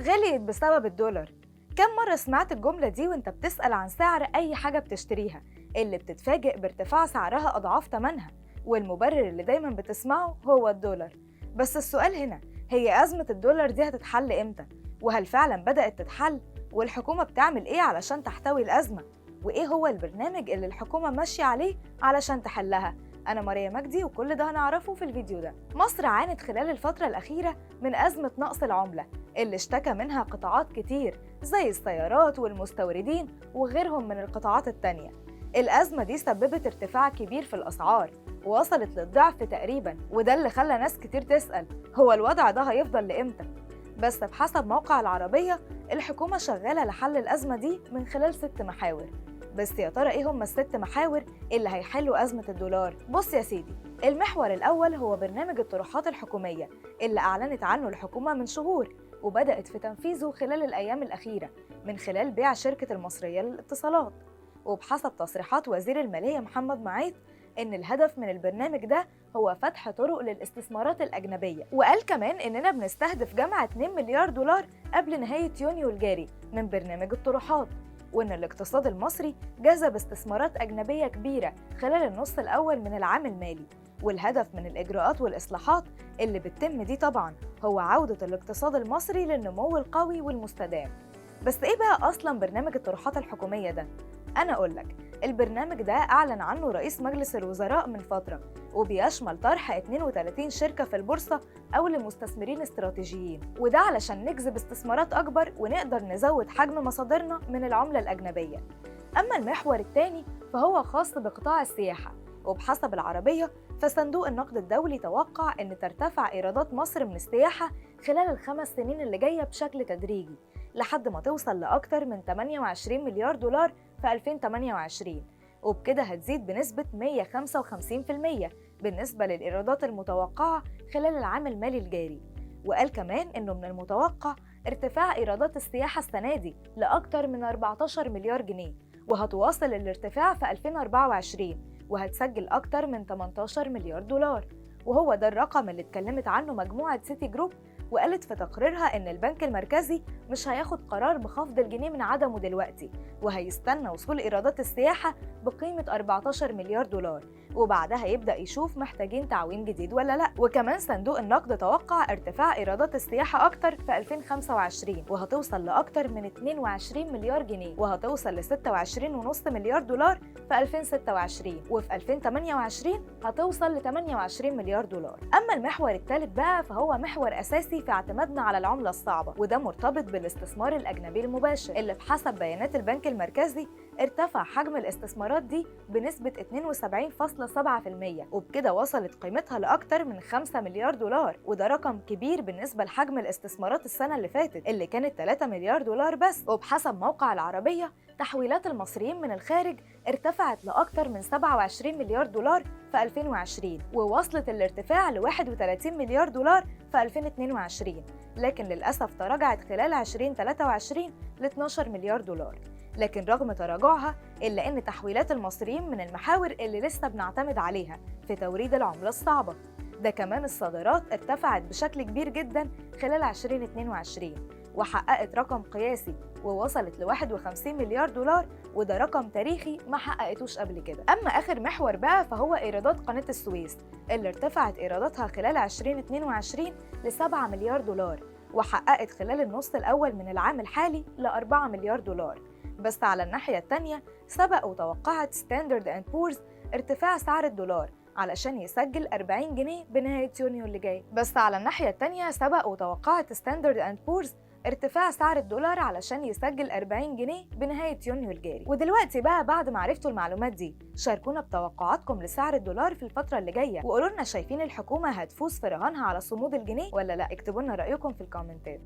غليت بسبب الدولار. كم مرة سمعت الجملة دي وانت بتسأل عن سعر أي حاجة بتشتريها اللي بتتفاجئ بارتفاع سعرها أضعاف تمنها، والمبرر اللي دايما بتسمعه هو الدولار. بس السؤال هنا، هي أزمة الدولار دي هتتحل إمتى؟ وهل فعلا بدأت تتحل؟ والحكومة بتعمل إيه علشان تحتوي الأزمة؟ وإيه هو البرنامج اللي الحكومة ماشية عليه علشان تحلها؟ أنا ماريا مجدي وكل ده هنعرفه في الفيديو ده. مصر عانت خلال الفترة الأخيرة من أزمة نقص العملة اللي اشتكى منها قطاعات كتير زي السيارات والمستوردين وغيرهم من القطاعات التانية. الأزمة دي سببت ارتفاع كبير في الأسعار ووصلت للضعف تقريباً، وده اللي خلى ناس كتير تسأل هو الوضع ده هيفضل لإمتى؟ بس بحسب موقع العربية، الحكومة شغالة لحل الأزمة دي من خلال 6 محاور. بس يا ترى إيه هم ال6 محاور اللي هيحلوا أزمة الدولار؟ بص يا سيدي، المحور الأول هو برنامج الطروحات الحكومية اللي أعلنت عنه الحكومة من شهور، وبدأت في تنفيذه خلال الأيام الأخيرة من خلال بيع شركة المصرية للاتصالات. وبحسب تصريحات وزير المالية محمد معيط إن الهدف من البرنامج ده هو فتح طرق للاستثمارات الأجنبية، وقال كمان إننا بنستهدف جمع 2 مليار دولار قبل نهاية يونيو الجاري من برنامج الطروحات، وإن الاقتصاد المصري جذب استثمارات أجنبية كبيرة خلال النص الأول من العام المالي. والهدف من الإجراءات والإصلاحات اللي بتتم دي طبعاً هو عودة الاقتصاد المصري للنمو القوي والمستدام. بس إيه بقى أصلاً برنامج الطروحات الحكومية ده؟ أنا أقولك، البرنامج ده أعلن عنه رئيس مجلس الوزراء من فترة، وبيشمل طرح 32 شركة في البورصة أو لمستثمرين استراتيجيين، وده علشان نجذب استثمارات أكبر ونقدر نزود حجم مصادرنا من العملة الأجنبية. أما المحور الثاني فهو خاص بقطاع السياحة، وبحسب العربية فصندوق النقد الدولي توقع أن ترتفع إيرادات مصر من السياحة خلال ال5 سنين اللي جاية بشكل تدريجي لحد ما توصل لأكتر من 28 مليار دولار في 2028، وبكده هتزيد بنسبة 155% بالنسبة للإيرادات المتوقعة خلال العام المالي الجاري. وقال كمان إنه من المتوقع ارتفاع إيرادات السياحة السنة دي لأكتر من 14 مليار جنيه، وهتواصل الارتفاع في 2024 وهتسجل أكتر من 18 مليار دولار، وهو ده الرقم اللي اتكلمت عنه مجموعة سيتي جروب، وقالت في تقريرها إن البنك المركزي مش هياخد قرار بخفض الجنيه من عدمه دلوقتي، وهيستنى وصول إيرادات السياحة بقيمة 14 مليار دولار، وبعدها يبدأ يشوف محتاجين تعويم جديد ولا لأ. وكمان صندوق النقد توقع ارتفاع إيرادات السياحة أكتر في 2025 وهتوصل لأكتر من 22 مليار جنيه، وهتوصل ل 26.5 مليار دولار في 2026، وفي 2028 هتوصل ل 28 مليار دولار. أما المحور الثالث بقى فهو محور أساسي في اعتمادنا على العملة الصعبة، وده مرتبط بالاستثمار الأجنبي المباشر اللي بحسب بيانات البنك المركزي ارتفع حجم الاستثمارات دي بنسبة 72.7%، وبكده وصلت قيمتها لأكتر من 5 مليار دولار، وده رقم كبير بالنسبة لحجم الاستثمارات السنة اللي فاتت اللي كانت 3 مليار دولار بس. وبحسب موقع العربية، تحويلات المصريين من الخارج ارتفعت لأكتر من 27 مليار دولار في 2020 ووصلت الارتفاع ل 31 مليار دولار في 2022، لكن للأسف تراجعت خلال 2023 ل 12 مليار دولار. لكن رغم تراجعها إلا أن تحويلات المصريين من المحاور اللي لسه بنعتمد عليها في توريد العملة الصعبة. ده كمان الصادرات ارتفعت بشكل كبير جدا خلال 2022 وحققت رقم قياسي ووصلت ل 51 مليار دولار، وده رقم تاريخي ما حققتوش قبل كده. أما آخر محور بقى فهو إيرادات قناة السويس اللي ارتفعت إيراداتها خلال 2022 ل 7 مليار دولار، وحققت خلال النص الأول من العام الحالي ل 4 مليار دولار. بس على الناحية التانية سبق وتوقعت ستاندرد اند بورز ارتفاع سعر الدولار علشان يسجل 40 جنيه بنهاية يونيو اللي جاي. بس على الناحية التانية سبق وتوقعت ستاندرد اند بورز ارتفاع سعر الدولار علشان يسجل 40 جنيه بنهاية يونيو الجاري. ودلوقتي بقى بعد ما عرفتوا المعلومات دي، شاركونا بتوقعاتكم لسعر الدولار في الفترة اللي جاية، وقولوا لنا شايفين الحكومة هتفوز في رهانها على صمود الجنيه ولا لا. اكتبوا لنا رأيكم في الكومنتات.